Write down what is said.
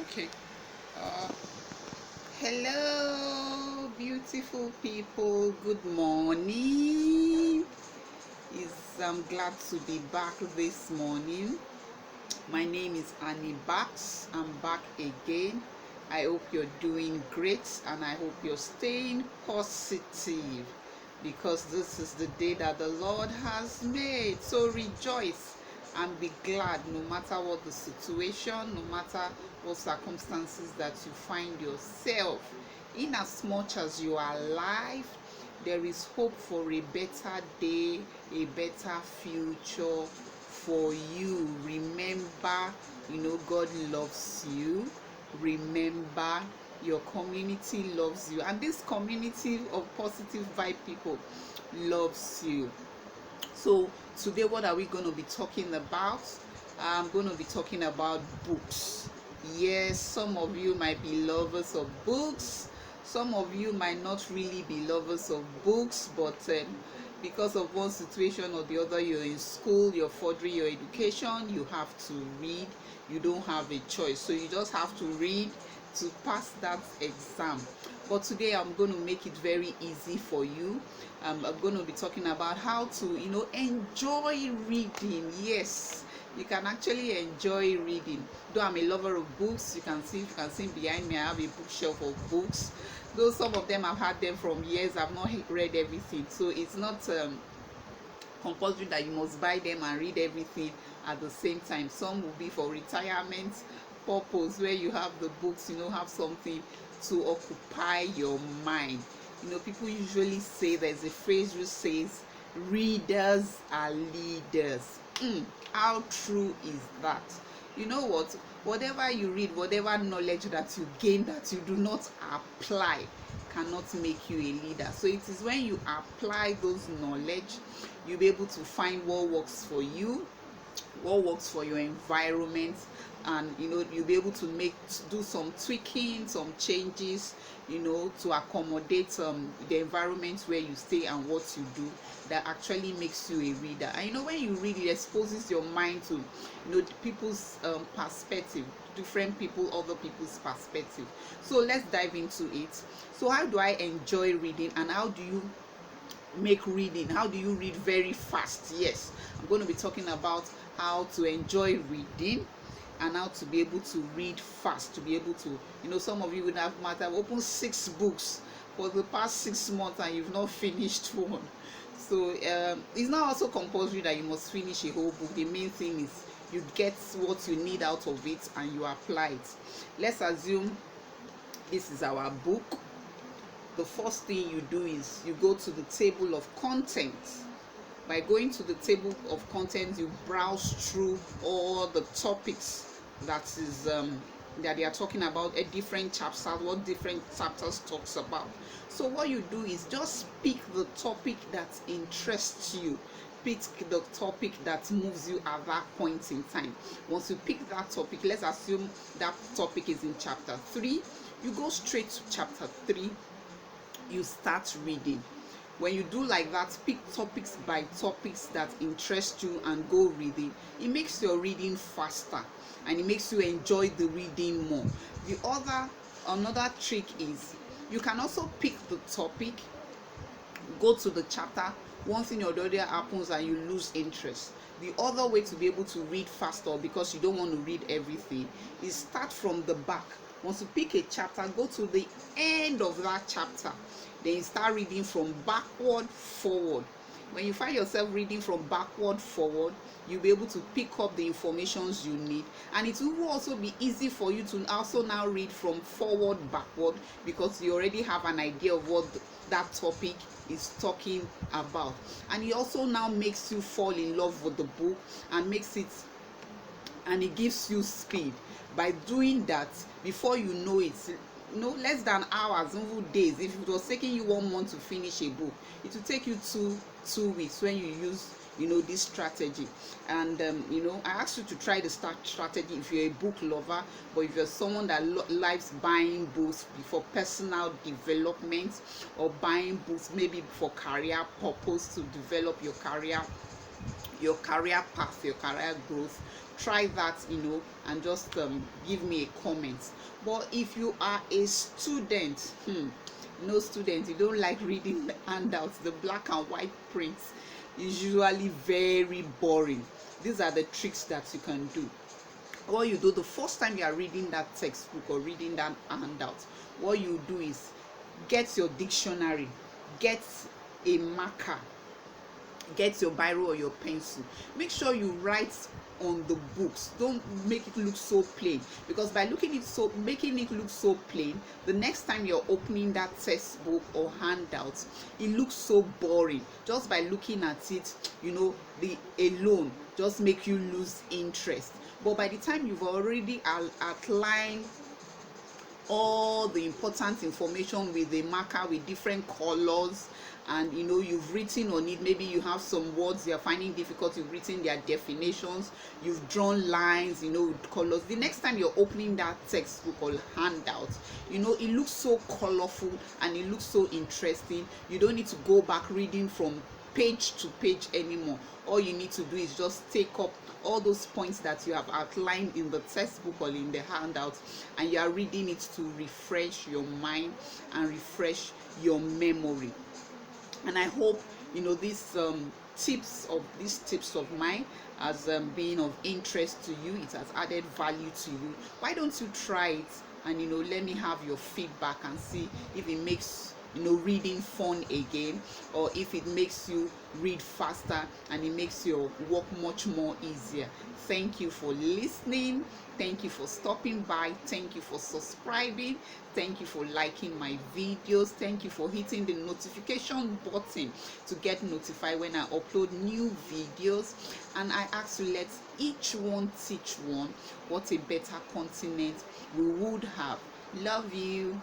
Okay. Uh, Hello, beautiful people. Good morning. I'm glad to be back this morning. My name is Annebaks. I'm back again. I hope you're doing great and I hope you're staying positive because this is the day that the Lord has made. So rejoice and be glad no matter what the situation, no matter what circumstances that you find yourself. In as much as you are alive, there is hope for a better day, a better future for you. Remember, God loves you. Remember, your community loves you, and this community of positive vibe people loves you. So today, what are we going to be talking about? I'm going to be talking about books. Yes, some of you might be lovers of books. Some of you might not really be lovers of books, but because of one situation or the other, you're in school, you're furthering your education, you have to read. You don't have a choice, so you just have to read to pass that exam. But today I'm going to make it very easy for you. I'm going to be talking about how to enjoy reading. Yes, you can actually enjoy reading. Though I'm a lover of books, you can see behind me I have a bookshelf of books. Though some of them I've had them from years, I've not read everything, so it's not compulsory that you must buy them and read everything at the same time. Some will be for retirement purpose, where you have the books, have something to occupy your mind. People usually say, there's a phrase which says readers are leaders. How true is that? You know what? Whatever you read, whatever knowledge that you gain that you do not apply, cannot make you a leader. So it is when you apply those knowledge, you'll be able to find what works for you, what works for your environment, and you'll be able to do some tweaking, some changes, to accommodate the environment where you stay and what you do, that actually makes you a reader. And when you read, it exposes your mind to people's perspective, different people, other people's perspective. So let's dive into it. So how do I enjoy reading, and how do you make reading, how do you read very fast? Yes, I'm going to be talking about how to enjoy reading and how to be able to read fast, to be able to, some of you would have might have opened 6 books for the past 6 months and you've not finished one. So it's not also compulsory that you must finish a whole book. The main thing is you get what you need out of it and you apply it. Let's assume this is our book. The first thing you do is you go to the table of contents. By going to the table of contents, you browse through all the topics that they are talking about, a different chapters, what different chapters talks about. So what you do is just pick the topic that interests you. Pick the topic that moves you at that point in time. Once you pick that topic, let's assume that topic is in chapter 3, you go straight to chapter 3, you start reading. When you do like that, pick topics by topics that interest you and go reading. It makes your reading faster and it makes you enjoy the reading more. Another trick is you can also pick the topic, go to the chapter, one thing or the other happens and you lose interest. The other way to be able to read faster, because you don't want to read everything, is start from the back. Once you pick a chapter, go to the end of that chapter, then you start reading from backward forward. When you find yourself reading from backward forward, you'll be able to pick up the informations you need, and it will also be easy for you to also now read from forward backward, because you already have an idea of what that topic is talking about. And it also now makes you fall in love with the book and it gives you speed. By doing that, before you know it, less than hours, even days. If it was taking you 1 month to finish a book, it will take you two weeks when you use this strategy. And I ask you to try the strategy if you're a book lover, but if you're someone that likes buying books for personal development, or buying books maybe for career purpose, to develop your career, your career path, your career growth. Try that, and just give me a comment. But if you are a student, no student, you don't like reading the handouts, the black and white prints is usually very boring. These are the tricks that you can do. What you do the first time you are reading that textbook or reading that handout, what you do is get your dictionary, get a marker, get your biro or your pencil. Make sure you write on the books. Don't make it look so plain, because by making it look so plain, the next time you're opening that textbook or handout, it looks so boring. Just by looking at it, the alone just make you lose interest. But by the time you've already outlined all the important information with a marker with different colors, and you've written on it, maybe you have some words you're finding difficult, you've written their definitions, you've drawn lines, with colors. The next time you're opening that textbook or handout, it looks so colorful and it looks so interesting. You don't need to go back reading from page to page anymore. All you need to do is just take up all those points that you have outlined in the textbook or in the handout, and you are reading it to refresh your mind and refresh your memory. And I hope these tips of mine has been of interest to you. It has added value to you. Why don't you try it, and let me have your feedback and see if it makes reading fun again, or if it makes you read faster and it makes your work much more easier. Thank you for listening. Thank you for stopping by. Thank you for subscribing. Thank you for liking my videos. Thank you for hitting the notification button to get notified when I upload new videos. And I ask you, let each one teach one. What a better continent we would have. Love you.